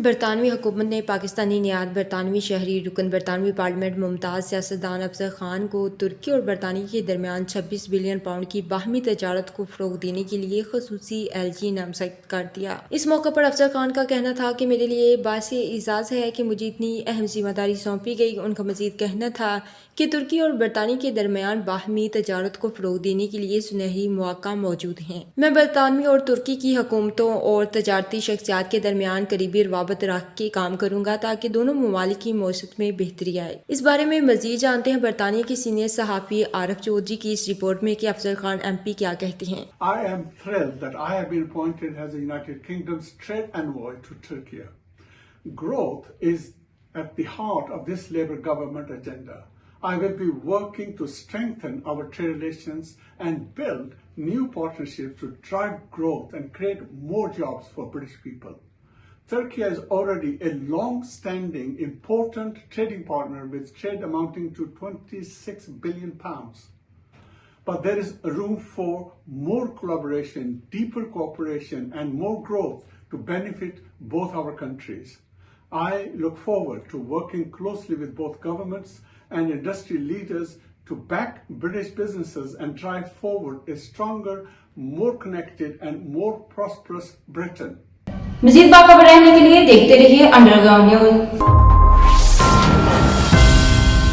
बरतानवी हुकूमत ने पाकिस्तानी नियात बरतानवी शहरी रुकन बरतानवी पार्लियामेंट मुमताज़ सियासतदान अफजल खान को तुर्की और बरतानिया के दरमियान 26 बिलियन पाउंड की बाहमी तजारत को फ़रोग़ देने के लिए खसूसी LG नामज़द कर दिया। इस मौके पर अफजल खान का कहना था कि मेरे लिए बासे इज़्ज़ाज़ है कि मुझे इतनी अहम जिम्मेदारी सौंपी गई। उनका मज़ीद कहना था कि तुर्की और बरतानिया के दरमियान बाहमी तजारत को फ़रोग़ देने के लिए सुनहरी मौक़ा मौजूद हैं। मैं बरतानवी और तुर्की की हुकूमतों और तजारती शख्सियात के दरमियान करीबी रवाबत रख के काम करूंगा ताकि दोनों ममालिक की मौसत में बेहतरी आए। इस बारे में मजीद जानते हैं बरतानिया के सीनियर सहाफ़ी आरिफ चौधरी की इस रिपोर्ट में कि अफजल खान MP क्या कहते हैं। I am thrilled that I have been appointed as the United Kingdom's trade envoy to Turkey. Growth is at the heart of this Labour government agenda. I will be working to strengthen our trade relations and build new partnerships to drive growth and create more jobs for British people. Turkey is already a long-standing, important trading partner with trade amounting to £26 billion. But there is room for more collaboration, deeper cooperation, and more growth to benefit both our countries. I look forward to working closely with both governments and industry leaders to back British businesses and drive forward a stronger, more connected, and more prosperous Britain. मज़ीद बाखबर रहने के लिए देखते रहिए underground news.